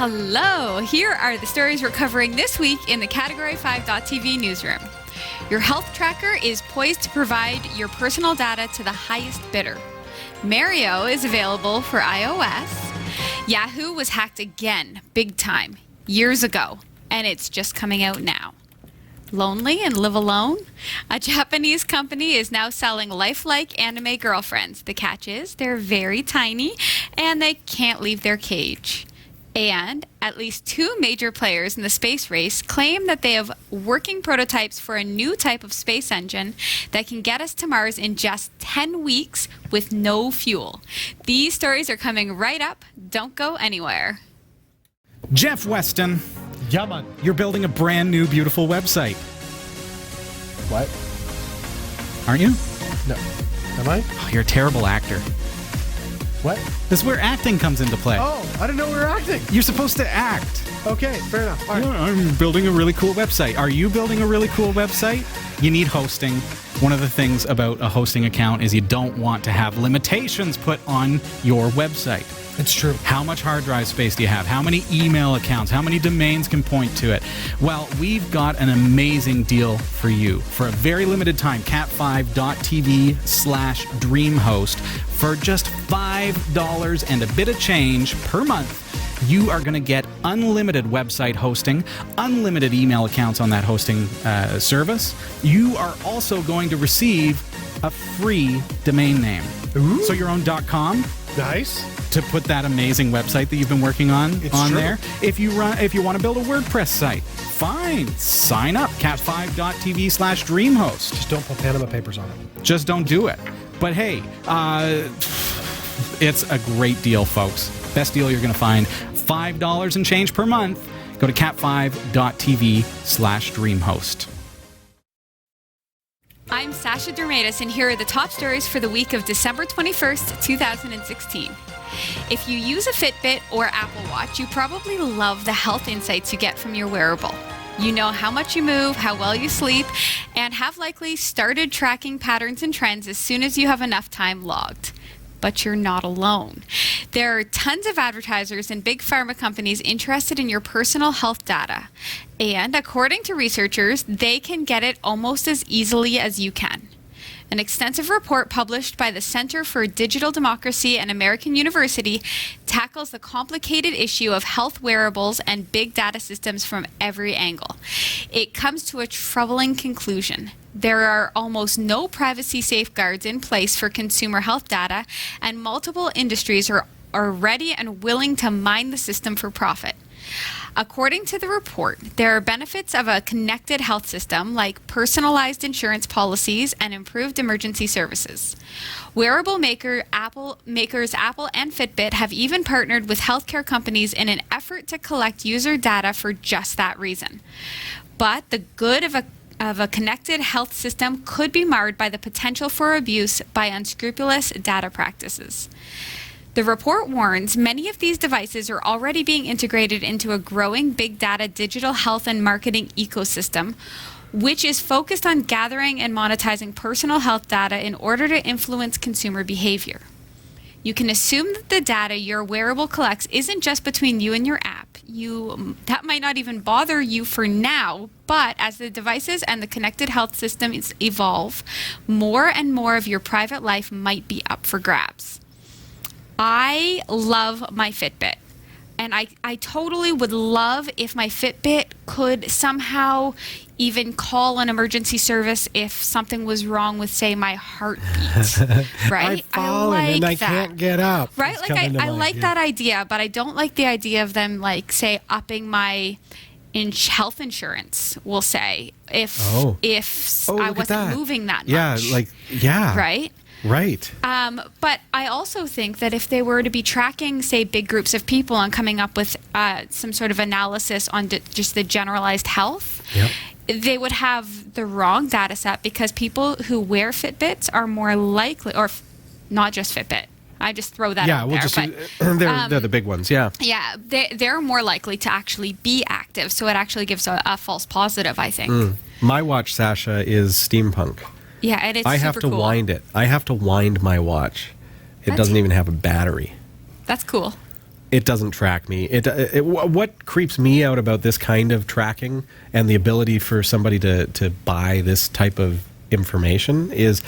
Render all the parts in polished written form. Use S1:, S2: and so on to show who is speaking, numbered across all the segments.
S1: Hello, here are the stories we're covering this week in the Category 5.tv newsroom. Your health tracker is poised to provide your personal data to the highest bidder. Mario is available for iOS. Yahoo was hacked again, big time, years ago, and it's just coming out now. Lonely and live alone? A Japanese company is now selling lifelike anime girlfriends. The catch is they're very tiny and they can't leave their cage. And at least 2 major players in the space race claim that they have working prototypes for a new type of space engine that can get us to Mars in just 10 weeks with no fuel. These stories are coming right up. Don't go anywhere.
S2: Jeff Weston,
S3: Yeah, man.
S2: you're building a brand new, beautiful website,
S3: What?
S2: aren't you?
S3: No. Am I?
S2: Oh, you're a terrible actor.
S3: What?
S2: This is where acting comes into play.
S3: Oh, I didn't know we were acting.
S2: You're supposed to act.
S3: Okay, fair enough. All right.
S2: Yeah, I'm building a really cool website. Are you building a really cool website? You need hosting. One of the things about a hosting account is you don't want to have limitations put on your website.
S3: It's true.
S2: How much hard drive space do you have? How many email accounts? How many domains can point to it? Well, we've got an amazing deal for you. For a very limited time, cat5.tv/dreamhost. For just $5 and a bit of change per month, you are going to get unlimited website hosting, unlimited email accounts on that hosting service. You are also going to receive a free domain name.
S3: Ooh.
S2: So your own .com
S3: Nice.
S2: to put that amazing website that you've been working on
S3: It's true.
S2: there. If you want to build a WordPress site, fine. Sign up, cat5.tv/dreamhost.
S3: Just don't put Panama Papers on it.
S2: Just don't do it. But hey, it's a great deal, folks. Best deal you're going to find. $5 and change per month. Go to cat5.tv/dreamhost.
S1: I'm Sasha Dermatis, and here are the top stories for the week of December 21st, 2016. If you use a Fitbit or Apple Watch, you probably love the health insights you get from your wearable. You know how much you move, how well you sleep, and have likely started tracking patterns and trends as soon as you have enough time logged. But you're not alone. There are tons of advertisers and big pharma companies interested in your personal health data. And according to researchers, they can get it almost as easily as you can. An extensive report published by the Center for Digital Democracy and American University tackles the complicated issue of health wearables and big data systems from every angle. It comes to a troubling conclusion. There are almost no privacy safeguards in place for consumer health data, and multiple industries are ready and willing to mine the system for profit. According to the report, there are benefits of a connected health system like personalized insurance policies and improved emergency services. Wearable makers Apple and Fitbit have even partnered with healthcare companies in an effort to collect user data for just that reason. But the good of a connected health system could be marred by the potential for abuse by unscrupulous data practices. The report warns many of these devices are already being integrated into a growing big data digital health and marketing ecosystem, which is focused on gathering and monetizing personal health data in order to influence consumer behavior. You can assume that the data your wearable collects isn't just between you and your app. That might not even bother you for now, but as the devices and the connected health systems evolve, more and more of your private life might be up for grabs. I love my Fitbit, and I totally would love if my Fitbit could somehow even call an emergency service if something was wrong with, say, my heartbeat, right?
S3: I've fallen and I can't get up.
S1: Right?
S3: It's
S1: Like,
S3: coming to
S1: I
S3: mind,
S1: like
S3: yeah.
S1: that idea, but I don't like the idea of them, like, say, upping my health insurance, we'll say, if I
S3: look at
S1: wasn't
S3: that.
S1: moving that
S3: Yeah,
S1: much. Right?
S3: Right.
S1: But I also think that if they were to be tracking, say, big groups of people and coming up with some sort of analysis on just the generalized health,
S3: Yep.
S1: they would have the wrong data set, because people who wear Fitbits are more likely, or not just Fitbit. I just throw that out there.
S3: They're the big ones, yeah.
S1: Yeah, they're more likely to actually be active. So it actually gives a false positive, I think.
S3: My watch, Sasha, is steampunk.
S1: Yeah, and it's
S3: I have
S1: super
S3: to
S1: cool.
S3: wind it. I have to wind my watch. It
S1: That's-
S3: doesn't even have a battery.
S1: That's cool.
S3: It doesn't track me. What creeps me out about this kind of tracking and the ability for somebody to buy this type of information is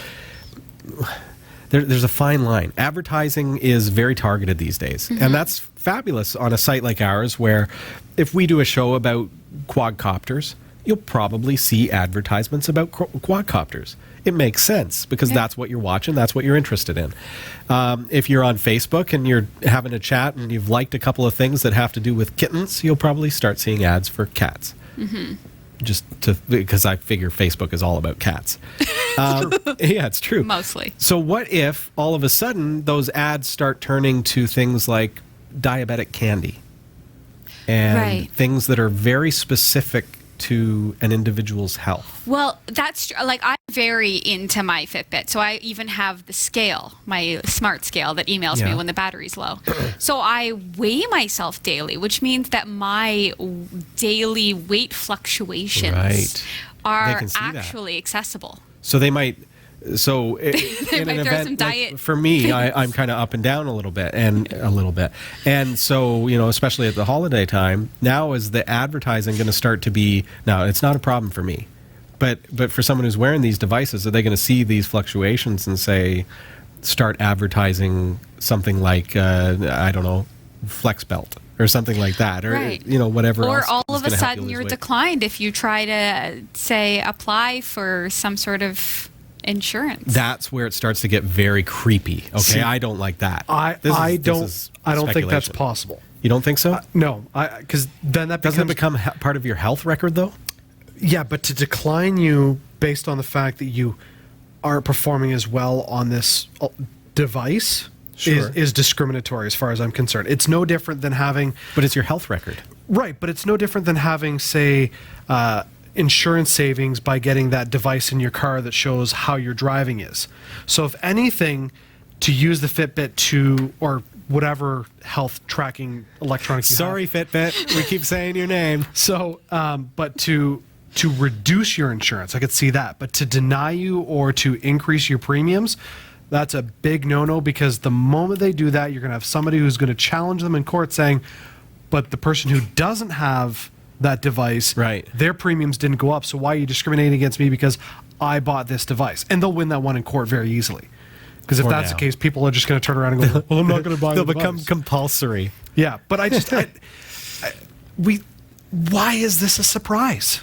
S3: there's a fine line. Advertising is very targeted these days, and that's fabulous on a site like ours, where if we do a show about quadcopters, you'll probably see advertisements about quadcopters. It makes sense because that's what you're watching. That's what you're interested in. If you're on Facebook and you're having a chat and you've liked a couple of things that have to do with kittens, you'll probably start seeing ads for cats. Because I figure Facebook is all about cats. Yeah, it's true.
S1: Mostly.
S3: So what if all of a sudden those ads start turning to things like diabetic candy and things that are very specific to an individual's health?
S1: Well, that's like, I'm very into my Fitbit, so I even have the scale, my smart scale that emails me when the battery's low. So I weigh myself daily, which means that my daily weight fluctuations are actually accessible.
S3: So they might. So
S1: they
S3: in
S1: might
S3: an
S1: throw
S3: event,
S1: some diet
S3: like for me, I'm kind of up and down a little bit, and so especially at the holiday time. Now is the advertising going to start to be? Now it's not a problem for me, but for someone who's wearing these devices, are they going to see these fluctuations and start advertising something like I don't know, Flex Belt or something like that, or whatever.
S1: Or
S3: else
S1: all
S3: is
S1: of a
S3: gonna help
S1: sudden
S3: you lose
S1: you're
S3: weight.
S1: declined if you try to apply for some sort of insurance.
S3: That's where it starts to get very creepy. Okay,
S4: See,
S3: I don't like that.
S4: I don't think that's possible.
S3: You don't think so?
S4: No, because then that
S3: Doesn't it become part of your health record, though?
S4: Yeah, but to decline you based on the fact that you aren't performing as well on this device is discriminatory as far as I'm concerned. It's no different than having...
S3: But it's your health record.
S4: Right, but it's no different than having, say, insurance savings by getting that device in your car that shows how your driving is. So if anything, to use the Fitbit or whatever health tracking electronic you
S3: Sorry,
S4: have.
S3: Fitbit. We keep saying your name.
S4: So, but to reduce your insurance, I could see that. But to deny you or to increase your premiums, that's a big no-no, because the moment they do that, you're going to have somebody who's going to challenge them in court saying, but the person who doesn't have that device, their premiums didn't go up, so why are you discriminating against me because I bought this device? And they'll win that one in court very easily. Because if that's the case, people are just going to turn around and go, well, I'm not going to buy
S3: They'll
S4: the
S3: become
S4: device.
S3: compulsory.
S4: Yeah, but why is this a surprise?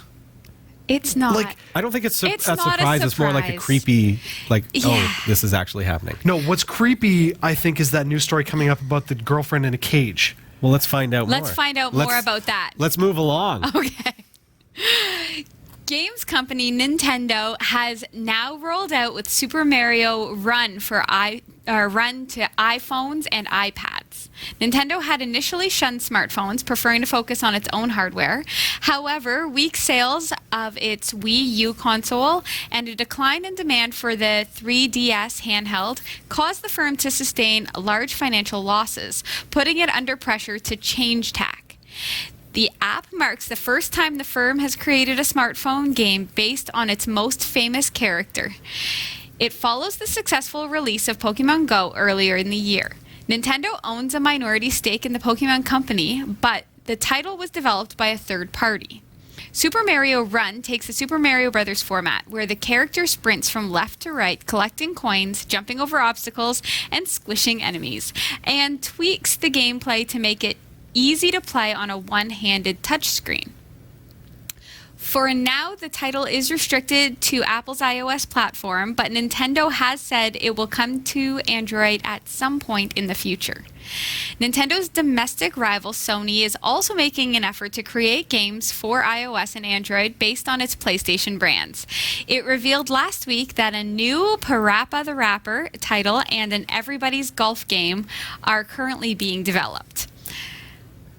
S1: It's not.
S3: I don't think it's
S1: It's
S3: a
S1: not a
S3: surprise. It's more like a
S1: surprise.
S3: creepy,
S1: Yeah.
S3: oh, this is actually happening.
S4: No, what's creepy, I think, is that news story coming up about the girlfriend in a cage.
S3: Well, let's find out more.
S1: Let's find out more about that.
S3: Let's move along.
S1: Okay. Games company Nintendo has now rolled out with Super Mario Run Run to iPhones and iPads. Nintendo had initially shunned smartphones, preferring to focus on its own hardware. However, weak sales of its Wii U console and a decline in demand for the 3DS handheld caused the firm to sustain large financial losses, putting it under pressure to change tack. The app marks the first time the firm has created a smartphone game based on its most famous character. It follows the successful release of Pokemon Go earlier in the year. Nintendo owns a minority stake in the Pokemon Company, but the title was developed by a third party. Super Mario Run takes the Super Mario Bros. Format, where the character sprints from left to right, collecting coins, jumping over obstacles, and squishing enemies, and tweaks the gameplay to make it easy to play on a one-handed touchscreen. For now, the title is restricted to Apple's iOS platform, but Nintendo has said it will come to Android at some point in the future. Nintendo's domestic rival Sony is also making an effort to create games for iOS and Android based on its PlayStation brands. It revealed last week that a new Parappa the Rapper title and an Everybody's Golf game are currently being developed.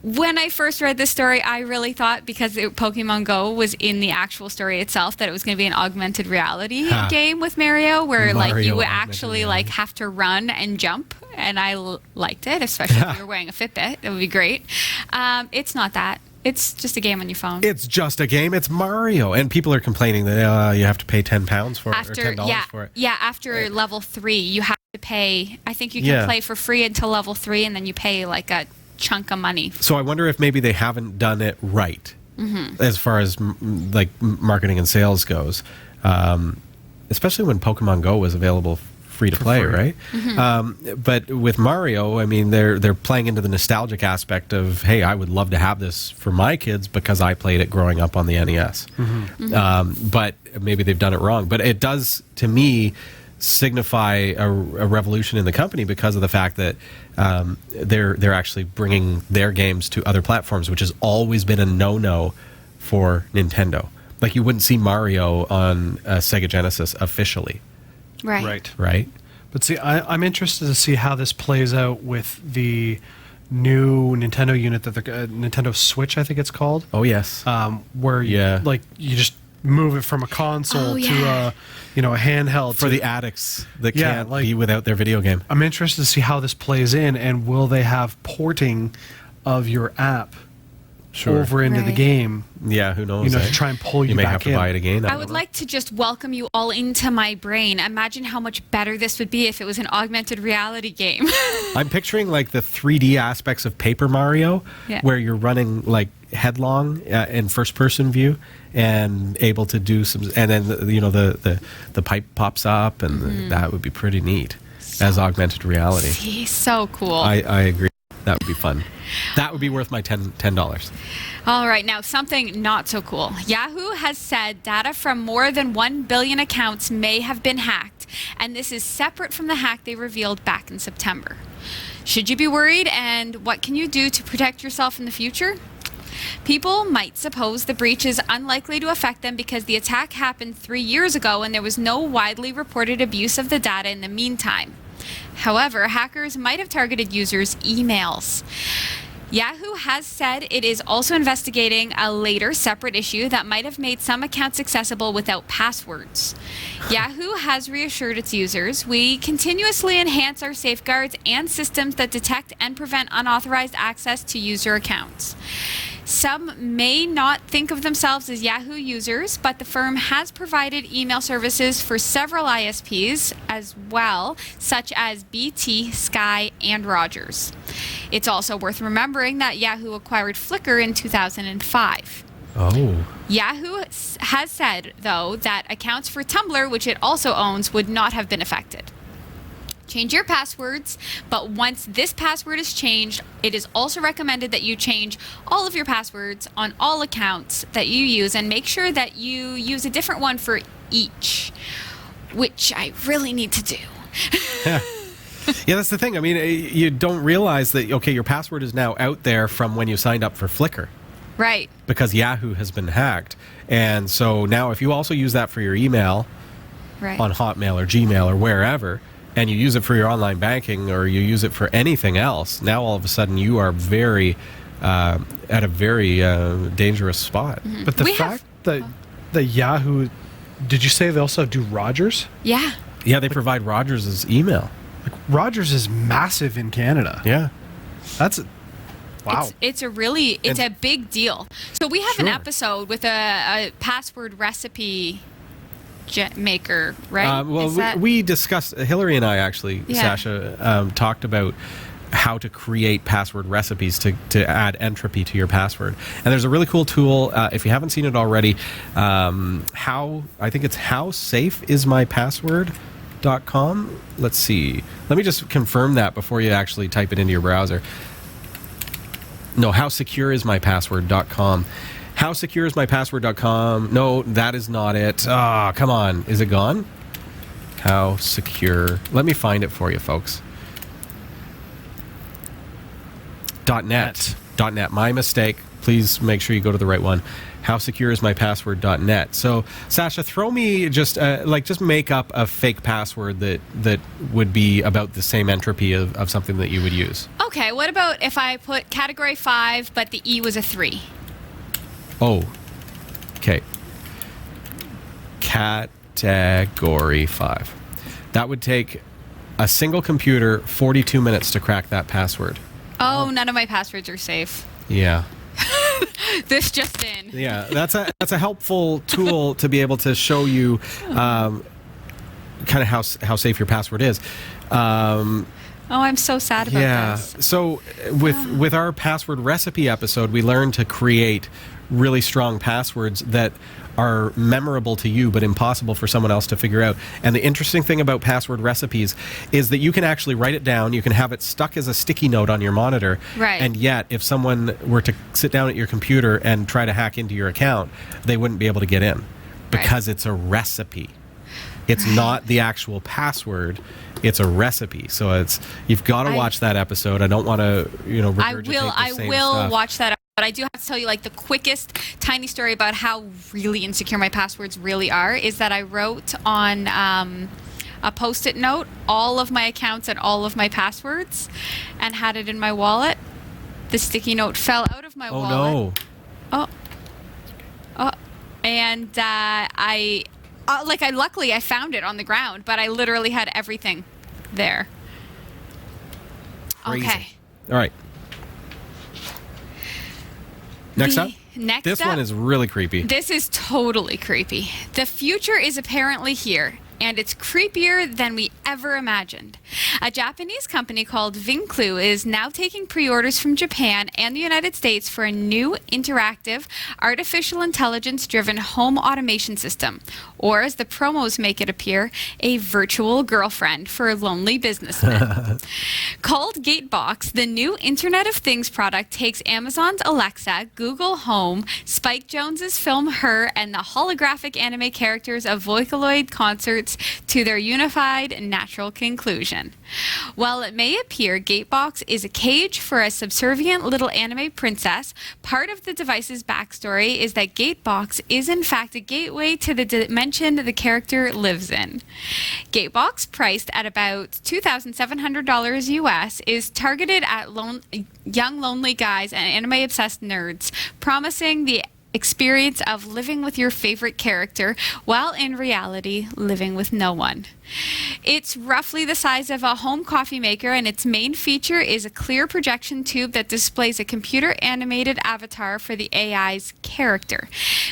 S1: When I first read this story, I really thought, because Pokemon Go was in the actual story itself, that it was going to be an augmented reality game with Mario, where you would actually have to run and jump. And I liked it, especially if you were wearing a Fitbit. It would be great. It's not that. It's just a game on your phone.
S3: It's just a game. It's Mario. And people are complaining that you have to pay £10 for it, or $10 for it.
S1: Yeah, after level 3, you have to pay. I think you can play for free until level 3, and then you pay like a chunk of money.
S3: So I wonder if maybe they haven't done it right as far as like marketing and sales goes, especially when Pokemon Go was available free to play, right? But with Mario, I mean, they're playing into the nostalgic aspect of, hey, I would love to have this for my kids because I played it growing up on the NES. But maybe they've done it wrong. But it does, to me, signify a revolution in the company because of the fact that they're actually bringing their games to other platforms, which has always been a no-no for Nintendo. Like, you wouldn't see Mario on Sega Genesis officially. Right.
S4: But see, I'm interested to see how this plays out with the new Nintendo unit that the Nintendo Switch, I think it's called.
S3: Oh yes.
S4: Where you just move it from a console to a handheld
S3: for the addicts that can't be without their video game.
S4: I'm interested to see how this plays in, and will they have porting of your app over into the game?
S3: Yeah, who knows?
S4: To try and pull you
S3: may
S4: back
S3: have to buy it again.
S1: I would like to just welcome you all into my brain. Imagine how much better this would be if it was an augmented reality game.
S3: I'm picturing like the 3D aspects of Paper Mario, where you're running like headlong in first-person view and able to do some, and then the pipe pops up, and that would be pretty neat as augmented reality.
S1: So cool.
S3: I agree. That would be fun. That would be worth my $10.
S1: All right, now something not so cool. Yahoo has said data from more than 1 billion accounts may have been hacked, and this is separate from the hack they revealed back in September. Should you be worried, and what can you do to protect yourself in the future? People might suppose the breach is unlikely to affect them because the attack happened 3 years ago and there was no widely reported abuse of the data in the meantime. However, hackers might have targeted users' emails. Yahoo has said it is also investigating a later separate issue that might have made some accounts accessible without passwords. Yahoo has reassured its users, "We continuously enhance our safeguards and systems that detect and prevent unauthorized access to user accounts." Some may not think of themselves as Yahoo users, but the firm has provided email services for several ISPs as well, such as BT, Sky, and Rogers. It's also worth remembering that Yahoo acquired Flickr in 2005.
S3: Oh.
S1: Yahoo has said, though, that accounts for Tumblr, which it also owns, would not have been affected. Change your passwords, but once this password is changed, it is also recommended that you change all of your passwords on all accounts that you use and make sure that you use a different one for each, which I really need to do.
S3: Yeah, that's the thing. I mean, you don't realize that, okay, your password is now out there from when you signed up for Flickr.
S1: Right.
S3: Because Yahoo has been hacked. And so now if you also use that for your email on Hotmail or Gmail or wherever, and you use it for your online banking or you use it for anything else, now all of a sudden you are at a very dangerous spot.
S4: Mm-hmm. But the fact that Yahoo, did you say they also do Rogers?
S1: Yeah.
S3: Yeah, they provide Rogers' email.
S4: Like, Rogers is massive in Canada.
S3: Yeah.
S4: That's wow.
S1: It's a big deal. So we have an episode with a password recipe maker, right?
S3: We discussed, Hillary and I actually, Sasha, talked about how to create password recipes to add entropy to your password. And there's a really cool tool, if you haven't seen it already, I think it's howsafeismypassword.com. Let's see. Let me just confirm that before you actually type it into your browser. No, howsecureismypassword.com. Howsecureismypassword.com. No, that is not it. Ah, come on. Is it gone? How secure. Let me find it for you, folks. .net. .net. My mistake. Please make sure you go to the right one. Howsecureismypassword.net. So, Sasha, throw me just make up a fake password that would be about the same entropy of something that you would use.
S1: Okay, what about if I put category 5, but the E was a 3?
S3: Oh, okay. Category 5. That would take a single computer 42 minutes to crack that password.
S1: Oh, none of my passwords are safe.
S3: Yeah.
S1: This just in.
S3: Yeah, that's a helpful tool to be able to show you kind of how safe your password is.
S1: Oh Oh, I'm so sad about this.
S3: So with our password recipe episode, we learned to create really strong passwords that are memorable to you but impossible for someone else to figure out. And the interesting thing about password recipes is that you can actually write it down, you can have it stuck as a sticky note on your monitor,
S1: right.
S3: And yet if someone were to sit down at your computer and try to hack into your account, they wouldn't be able to get in because it's a recipe. It's not the actual password. It's a recipe. So you've got to watch that episode. I don't want to, regurgitate the same stuff.
S1: Watch that. But I do have to tell you, like, the quickest tiny story about how really insecure my passwords really are is that I wrote on a Post-it note all of my accounts and all of my passwords and had it in my wallet. The sticky note fell out of my wallet.
S3: Oh,
S1: no. And luckily I found it on the ground, but I literally had everything there.
S3: Crazy.
S1: Okay.
S3: All right. Next up?
S1: This
S3: one is really creepy.
S1: This is totally creepy. The future is apparently here, and it's creepier than we ever imagined. A Japanese company called Vinclu is now taking pre-orders from Japan and the United States for a new interactive, artificial intelligence-driven home automation system, or as the promos make it appear, a virtual girlfriend for lonely businessmen. Called Gatebox, the new Internet of Things product takes Amazon's Alexa, Google Home, Spike Jonze's film Her, and the holographic anime characters of Vocaloid concerts to their unified natural conclusion. While it may appear Gatebox is a cage for a subservient little anime princess, part of the device's backstory is that Gatebox is in fact a gateway to the dimension the character lives in. Gatebox, priced at about $2,700 US, is targeted at young lonely guys and anime-obsessed nerds, promising the experience of living with your favorite character while in reality living with no one. It's roughly the size of a home coffee maker, and its main feature is a clear projection tube that displays a computer animated avatar for the AI's character.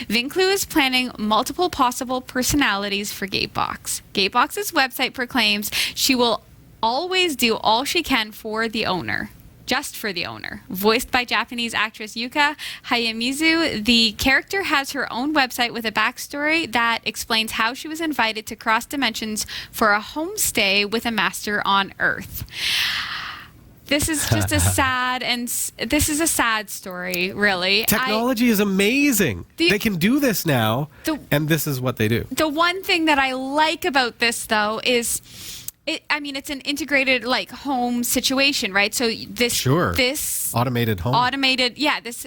S1: Vinclu is planning multiple possible personalities for Gatebox. Gatebox's website proclaims she will always do all she can for the owner. Just for the owner. Voiced by Japanese actress Yuka Hayamizu, the character has her own website with a backstory that explains how she was invited to cross dimensions for a homestay with a master on Earth. This is just a sad story, really.
S3: Technology is amazing. They can do this now, and this is what they do.
S1: The one thing that I like about this, though, is it's an integrated home situation, right? So this
S3: automated home.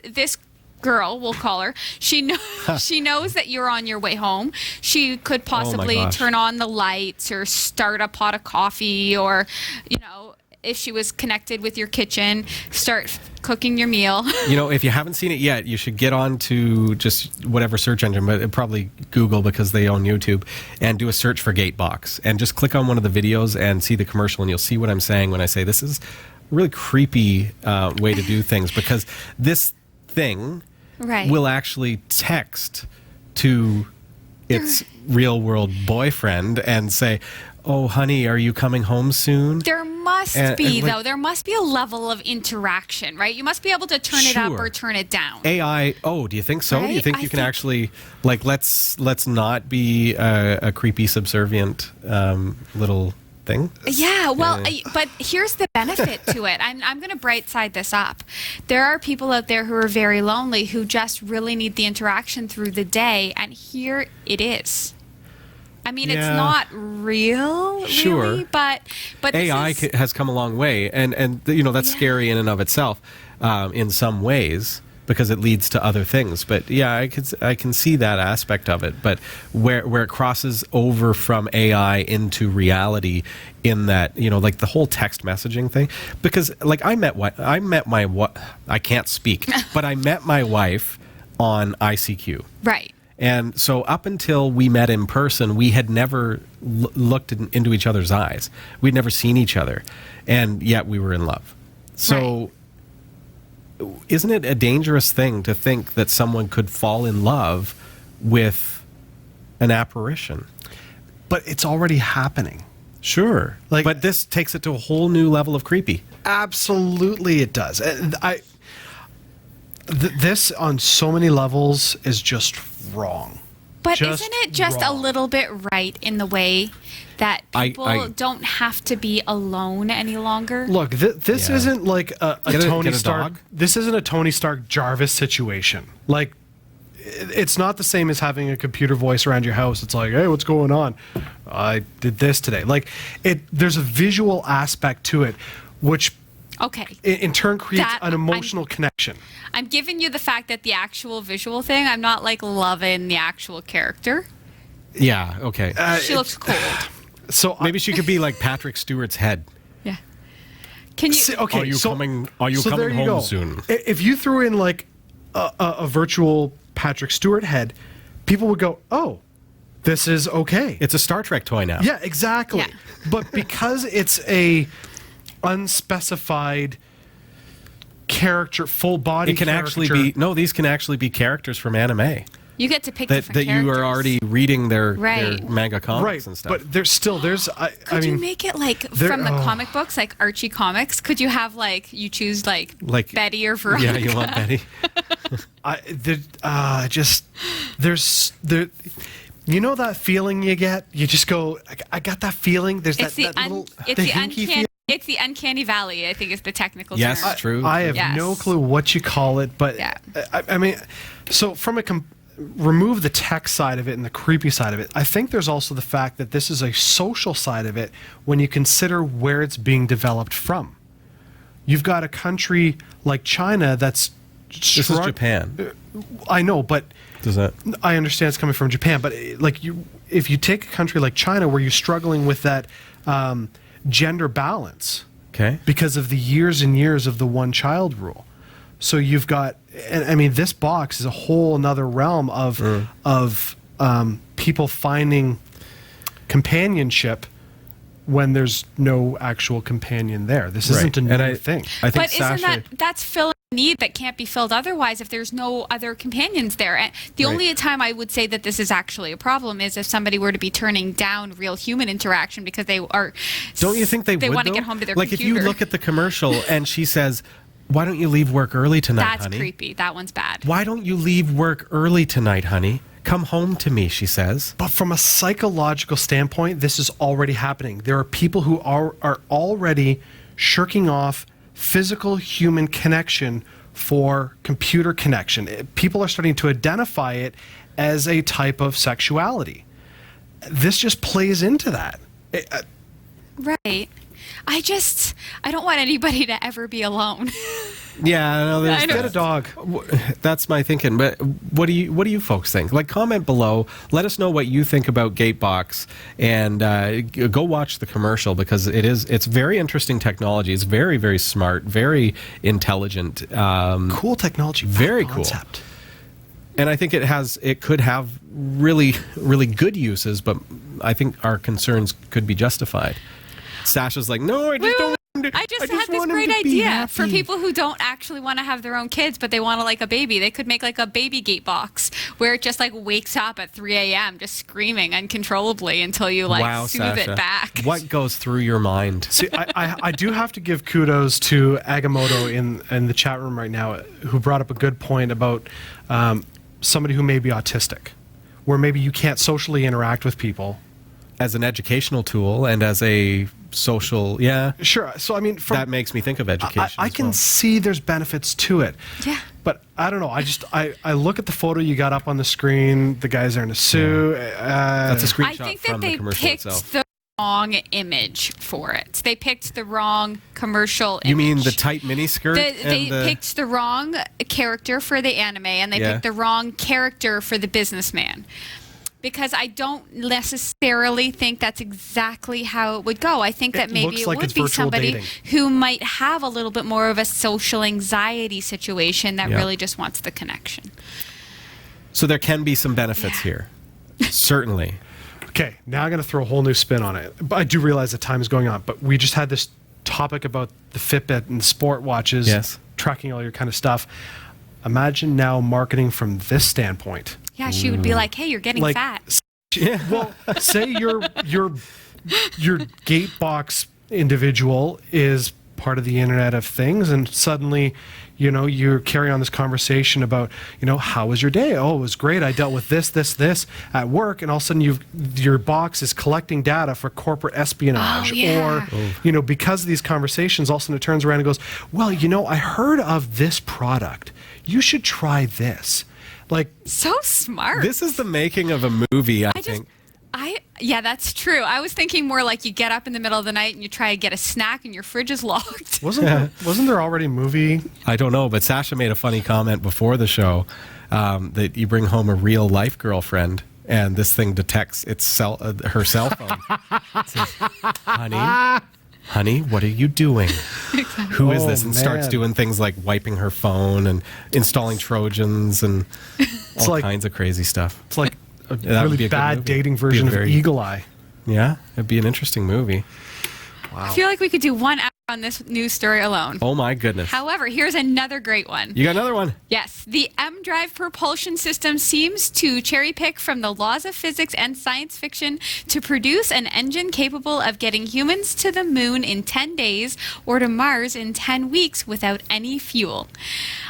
S1: This girl, we'll call her. She knows that you're on your way home. She could possibly turn on the lights or start a pot of coffee, or if she was connected with your kitchen, start cooking your meal.
S3: If you haven't seen it yet, you should get on to just whatever search engine, but probably Google, because they own YouTube, and do a search for Gatebox. And just click on one of the videos and see the commercial, and you'll see what I'm saying when I say this is a really creepy way to do things, because this thing will actually text to its real-world boyfriend and say, "Oh, honey, are you coming home soon?"
S1: There must be a level of interaction, right? You must be able to turn it up or turn it down.
S3: AI, do you think so?
S1: Right?
S3: Do you think you can actually, let's not be a creepy, subservient little thing?
S1: Yeah, well, but here's the benefit to it. I'm going to bright side this up. There are people out there who are very lonely, who just really need the interaction through the day, and here it is. It's not real, really, but
S3: AI has come a long way, and that's scary in and of itself, in some ways, because it leads to other things. But I can see that aspect of it. But where it crosses over from AI into reality, in that the whole text messaging thing, because I can't speak, but I met my wife on ICQ,
S1: right.
S3: And so up until we met in person, we had never looked into each other's eyes. We'd never seen each other, and yet we were in love. So isn't it a dangerous thing to think that someone could fall in love with an apparition?
S4: But it's already happening.
S3: Sure.
S4: Like-
S3: But this takes it to a whole new level of creepy.
S4: Absolutely, it does. And this on so many levels is just wrong.
S1: But
S4: Just
S1: isn't it just a
S4: wrong.
S1: little bit right in the way that
S3: I-
S1: people don't have to be alone any longer?
S4: Look, this
S3: Yeah.
S4: isn't like a
S3: Get
S4: Tony
S3: a
S4: Stark.
S3: dog?
S4: This isn't a Tony Stark Jarvis situation. Like, it's not the same as having a computer voice around your house. It's like, hey, what's going on? I did this today. Like, there's a visual aspect to it, which
S1: Okay.
S4: in turn creates
S1: That-
S4: an emotional connection.
S1: I'm giving you the fact that the actual visual thing, I'm not like loving the actual character.
S3: Yeah, okay.
S1: She looks cold.
S4: So
S3: Maybe she could be like Patrick Stewart's head.
S1: Yeah. Can you?
S4: okay,
S3: Are you
S4: so,
S3: coming- are you
S4: so
S3: coming
S4: there
S3: home
S4: go.
S3: soon?
S4: If you threw in like a virtual Patrick Stewart head, people would go, "Oh, this is okay."
S3: It's a Star Trek toy now.
S4: Yeah, exactly.
S1: Yeah.
S4: But because it's a unspecified character, full body,
S3: It can actually be these can actually be characters from anime
S1: You get to pick
S3: that
S1: different
S3: you are
S1: characters.
S3: already reading their
S1: Right.
S3: manga comics
S4: right.
S3: and stuff.
S4: But there's I
S1: Could you
S4: mean,
S1: make it like
S4: there-
S1: from the
S4: oh.
S1: comic books, like Archie comics? Could you have like you choose like
S3: Like-
S1: Betty or Veronica?
S3: yeah, you want Betty?
S4: just there's there. You know that feeling you get? You just go, I got that feeling. There's
S1: It's
S4: that
S1: the
S4: little
S1: it's the
S4: hinky
S1: uncanny. It's the uncanny valley. I think is the technical
S3: Yes,
S1: term.
S3: true.
S4: I have
S1: Yes.
S4: no clue what you call it, but
S1: Yeah.
S4: I mean, so from remove the tech side of it and the creepy side of it, I think there's also the fact that this is a social side of it when you consider where it's being developed from. You've got a country like China that's
S3: This is Japan.
S4: I know, but
S3: Does that?
S4: I understand it's coming from Japan, but if you take a country like China where you're struggling with that gender balance
S3: Okay.
S4: because of the years and years of the one-child rule, so you've got, and I mean, this box is a whole another realm of people finding companionship when there's no actual companion there. This isn't a
S3: And
S4: new thing.
S3: I think
S1: But isn't
S3: Sasha,
S1: that's filling a need that can't be filled otherwise if there's no other companions there? And the only time I would say that this is actually a problem is if somebody were to be turning down real human interaction because they are.
S3: don't you think they would?
S1: want to
S3: though?
S1: get home to their
S3: like
S1: computer?
S3: if you look at the commercial and she says, "Why don't you leave work early tonight,
S1: That's
S3: honey?
S1: creepy. That one's bad.
S3: Why don't you leave work early tonight, honey? Come home to me," she says.
S4: But from a psychological standpoint, this is already happening. There are people who are already shirking off physical human connection for computer connection. People are starting to identify it as a type of sexuality. This just plays into that.
S1: Right. I don't want anybody to ever be alone.
S3: Yeah, no,
S1: I know.
S4: Get a dog.
S3: That's my thinking. But what do you folks think? Like, comment below. Let us know what you think about Gatebox, and go watch the commercial because it's very interesting technology. It's very, very smart, very intelligent.
S4: Cool technology.
S3: Very
S4: fun
S3: cool.
S4: concept.
S3: And I think it could have really, really good uses, but I think our concerns could be justified. Sasha's like, no, I just don't want him to,
S1: I just had this
S3: want him
S1: great
S3: to be
S1: idea for
S3: happy."
S1: people who don't actually want to have their own kids, but they want to like a baby. They could make like a baby gate box where it just like wakes up at 3 a.m. just screaming uncontrollably until you like
S3: Wow,
S1: soothe
S3: Sasha.
S1: it back.
S3: What goes through your mind?
S4: See, I do have to give kudos to Agamotto in the chat room right now, who brought up a good point about somebody who may be autistic, where maybe you can't socially interact with people.
S3: As an educational tool and as a social, yeah,
S4: Sure. So I mean,
S3: that makes me think of education.
S4: I
S3: as
S4: can
S3: well.
S4: see there's benefits to it.
S1: Yeah.
S4: But I don't know. I look at the photo you got up on the screen. The guy's there in a suit.
S3: That's a screenshot
S1: I think
S3: from
S1: that
S3: the
S1: they
S3: commercial
S1: picked
S3: itself.
S1: the wrong image for it. They picked the wrong commercial image.
S3: You mean the tight miniskirt?
S1: They picked the wrong character for the anime, and they
S3: Yeah.
S1: picked the wrong character for the businessman. Because I don't necessarily think that's exactly how it would go. I think that
S4: It
S1: maybe
S4: looks
S1: it
S4: like
S1: would
S4: it's
S1: be
S4: virtual
S1: somebody
S4: dating.
S1: who might have a little bit more of a social anxiety situation that
S3: Yeah.
S1: really just wants the connection.
S3: So there can be some benefits here. Certainly.
S4: Okay, now I'm going to throw a whole new spin on it. But I do realize that time is going on. But we just had this topic about the Fitbit and sport watches,
S3: Yes.
S4: tracking all your kind of stuff. Imagine now marketing from this standpoint.
S1: Yeah, she would be like, hey, you're getting
S4: Like,
S1: fat.
S4: Well, say you're your gate box individual is part of the Internet of Things, and suddenly, you carry on this conversation about, how was your day? Oh, it was great. I dealt with this at work, and all of a sudden your box is collecting data for corporate espionage.
S1: Oh, yeah.
S4: Or, because of these conversations, all of a sudden it turns around and goes, well, I heard of this product. You should try this. Like,
S1: So smart.
S3: This is the making of a movie, I think.
S1: Yeah, that's true. I was thinking more like you get up in the middle of the night and you try to get a snack and your fridge is locked.
S4: wasn't there already a movie?
S3: I don't know, but Sasha made a funny comment before the show that you bring home a real life girlfriend and this thing detects her cell phone. It says, honey, what are you doing?
S1: Exactly.
S3: Who is this? And starts
S4: man.
S3: doing things like wiping her phone and installing Trojans and all
S4: like-
S3: kinds of crazy stuff.
S4: It's like a
S3: that would be
S4: really
S3: a good
S4: bad
S3: movie.
S4: dating
S3: Be a
S4: version of
S3: very-
S4: Eagle Eye.
S3: Yeah, it'd be an interesting movie.
S1: I feel like we could do 1 hour on this news story alone.
S3: Oh my goodness.
S1: However, here's another great one.
S3: You got another one?
S1: Yes, the M-Drive propulsion system seems to cherry-pick from the laws of physics and science fiction to produce an engine capable of getting humans to the moon in 10 days or to Mars in 10 weeks without any fuel.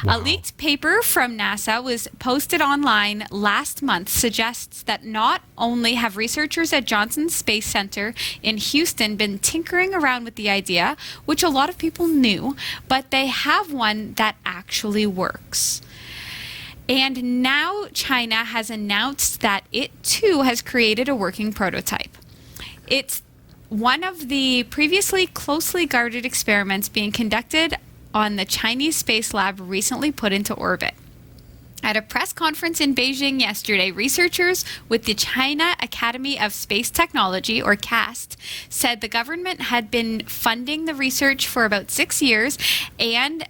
S1: A leaked paper from NASA was posted online last month suggests that not only have researchers at Johnson Space Center in Houston been tinkering around with the idea, which a lot of people knew, but they have one that actually works. And now China has announced that it too has created a working prototype. It's one of the previously closely guarded experiments being conducted on the Chinese space lab recently put into orbit. At a press conference in Beijing yesterday, researchers with the China Academy of Space Technology, or CAST, said the government had been funding the research for about 6 years, and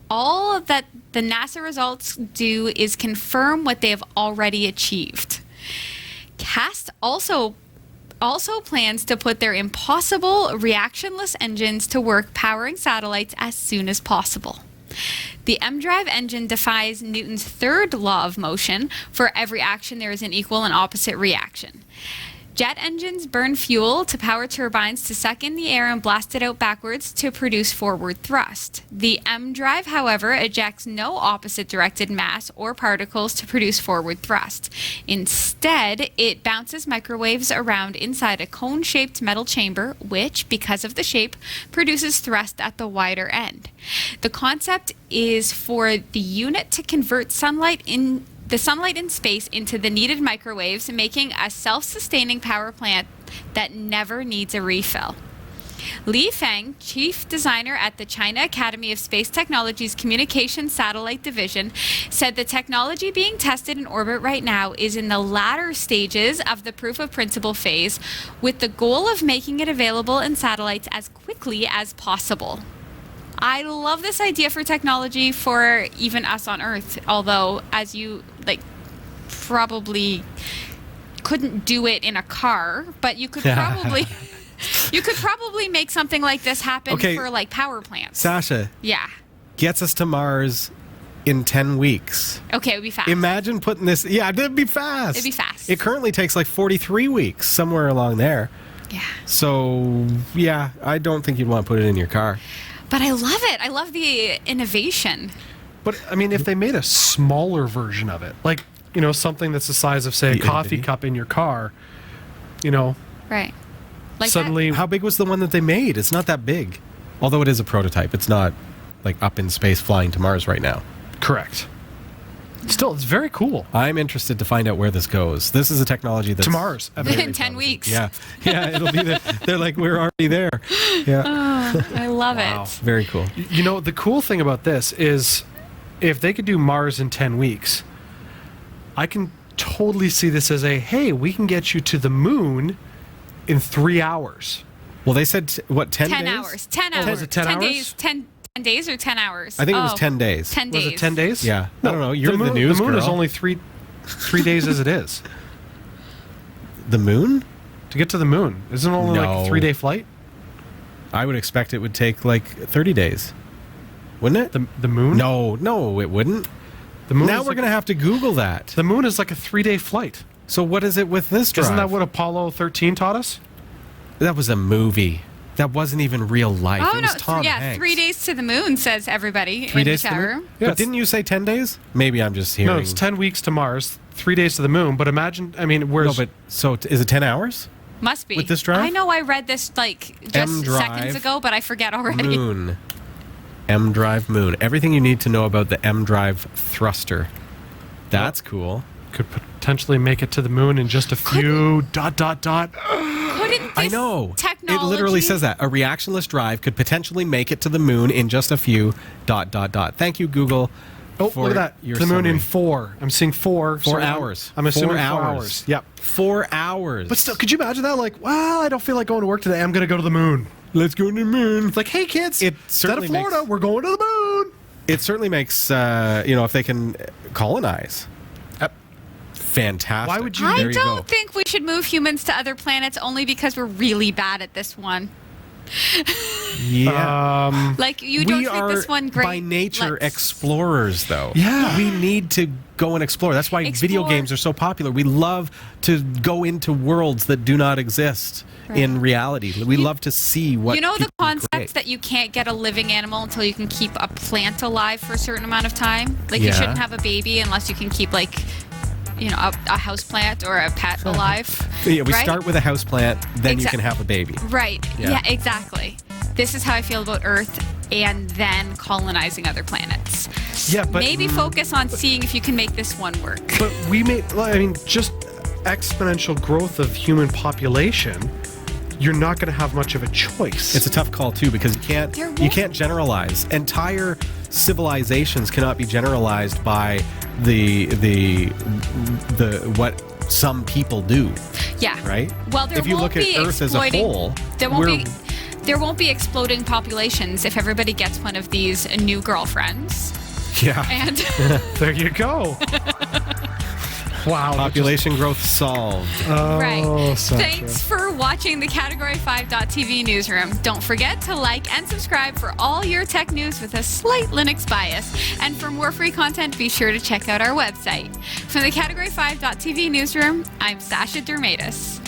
S1: all that the NASA results do is confirm what they have already achieved. CAST also plans to put their impossible reactionless engines to work powering satellites as soon as possible. The M-Drive engine defies Newton's third law of motion. For every action, there is an equal and opposite reaction. Jet engines burn fuel to power turbines to suck in the air and blast it out backwards to produce forward thrust. The M-Drive, however, ejects no opposite directed mass or particles to produce forward thrust. Instead, it bounces microwaves around inside a cone-shaped metal chamber, which, because of the shape, produces thrust at the wider end. The concept is for the unit to convert sunlight in space into the needed microwaves, making a self-sustaining power plant that never needs a refill. Li Feng, chief designer at the China Academy of Space Technology's Communication Satellite Division, said the technology being tested in orbit right now is in the latter stages of the proof of principle phase, with the goal of making it available in satellites as quickly as possible. I love this idea for technology for even us on Earth, although, as you probably couldn't do it in a car, but you could probably make something like this happen for power plants.
S3: Sasha
S1: Yeah.
S3: gets us to Mars in 10 weeks.
S1: Okay, it would be fast.
S3: Imagine putting this. Yeah, it'd be fast.
S1: It'd be fast.
S3: It currently takes 43 weeks, somewhere along there.
S1: Yeah.
S3: So, yeah, I don't think you'd want to put it in your car.
S1: But I love it. I love the innovation.
S4: But I mean, if they made a smaller version of it, something that's the size of, say, a
S3: The
S4: coffee
S3: itty-bitty?
S4: cup in your car,
S1: Right. Like
S4: suddenly,
S3: How big was the one that they made? It's not that big. Although it is a prototype. It's not up in space flying to Mars right now.
S4: correct. Still, it's very cool.
S3: I'm interested to find out where this goes. This is a technology that's
S4: To Mars.
S1: in 10 weeks.
S3: Yeah, it'll be there. They're like, we're already there. Yeah,
S1: I love
S4: Wow.
S1: it.
S3: very cool.
S4: The cool thing about this is if they could do Mars in 10 weeks, I can totally see this as hey, we can get you to the moon in 3 hours.
S3: Well, they said 10
S1: 10
S3: days?
S1: hours. 10 hours.
S4: was it 10 hours?
S1: days. 10 days or 10 hours?
S3: I think it was 10 days.
S1: 10
S4: Was
S1: days.
S4: it 10 days?
S3: Yeah. I don't know. You're the
S4: moon,
S3: news
S4: The moon
S3: girl.
S4: is only three days as it is.
S3: The moon?
S4: To get to the moon. Isn't it only like
S3: No.
S4: a 3-day flight?
S3: I would expect it would take 30 days. Wouldn't it?
S4: The moon?
S3: No, it wouldn't.
S4: The moon
S3: Now
S4: is
S3: we're going to have to Google that.
S4: The moon is like a 3-day flight.
S3: So what is it with this drive?
S4: Isn't that what Apollo 13 taught us?
S3: That was a movie. That wasn't even real life.
S1: Oh,
S3: it was
S1: no.
S3: Tom
S1: Yeah,
S3: Hanks.
S1: 3 days to the moon, says everybody
S3: 3
S1: in
S3: days
S1: the
S3: to
S1: chat
S3: the
S1: room.
S3: moon?
S4: Yeah,
S3: But didn't you say 10 days? Maybe I'm just hearing.
S4: No, it's 10 weeks to Mars, 3 days to the moon. But imagine, I mean,
S3: No,
S4: where's
S3: but so is it 10 hours?
S1: Must be.
S3: With this drive?
S1: I know I read this like just
S3: M drive,
S1: seconds ago, but I forget already.
S3: Moon. M drive moon. Everything you need to know about the M drive thruster. That's cool.
S4: could potentially make it to the moon in just a few ...
S1: Couldn't this
S3: I know.
S1: technology...
S3: It literally says that. A reactionless drive could potentially make it to the moon in just a few ... Thank you, Google.
S4: Oh,
S3: for
S4: look at that.
S3: your
S4: To the moon in
S3: summary.
S4: 4. I'm seeing 4.
S3: 4
S4: so
S3: hours.
S4: I'm assuming
S3: 4
S4: 4
S3: hours.
S4: hours. Yep.
S3: 4 hours.
S4: But still, could you imagine that? Like, well, I don't feel like going to work today. I'm going to go to the moon.
S3: Let's go to the moon.
S4: It's like, hey, kids,
S3: It
S4: instead of
S3: certainly
S4: Florida,
S3: makes-
S4: we're going to the moon.
S3: It certainly makes, if they can colonize. Fantastic.
S4: Why would you-
S1: I
S3: There you go.
S1: don't think we should move humans to other planets only because we're really bad at this one.
S3: Yeah.
S1: Like, you don't
S3: we
S1: think
S3: are
S1: this one great.
S3: by nature
S1: Let's-
S3: explorers, though.
S4: Yeah.
S3: we need to go and explore. That's why video
S1: Explore.
S3: games are so popular. We love to go into worlds that do not exist in reality. We love to see what
S1: You know the
S3: people
S1: concept
S3: create.
S1: that you can't get a living animal until you can keep a plant alive for a certain amount of time? Like, you
S3: Yeah.
S1: shouldn't have a baby unless you can keep, like, a house plant or a pet alive.
S3: Yeah, we
S1: right?
S3: start with a house plant, then you
S1: Exact-
S3: can have a baby.
S1: Right.
S3: Yeah.
S1: Yeah, exactly. This is how I feel about Earth and then colonizing other planets.
S4: Yeah, but
S1: Maybe focus on seeing if you can make this one work.
S4: But we made, I mean, just exponential growth of human population, you're not going to have much of a choice.
S3: It's a tough call too because
S1: There
S3: you
S1: won't-
S3: can't generalize. Entire civilizations cannot be generalized by the what some people do,
S1: Yeah.
S3: right?
S1: Well, there
S3: if you
S1: won't
S3: look at
S1: be
S3: Earth as a
S1: exploiting-
S3: whole,
S1: There won't
S3: we're-
S1: be. There won't be exploding populations if everybody gets one of these new girlfriends.
S3: yeah,
S1: And
S4: there you go. Wow.
S3: population growth solved.
S1: right.
S4: Sasha.
S1: Thanks for watching the Category 5.tv newsroom. Don't forget to like and subscribe for all your tech news with a slight Linux bias. And for more free content, be sure to check out our website. From the Category 5.tv newsroom, I'm Sasha Dermatis.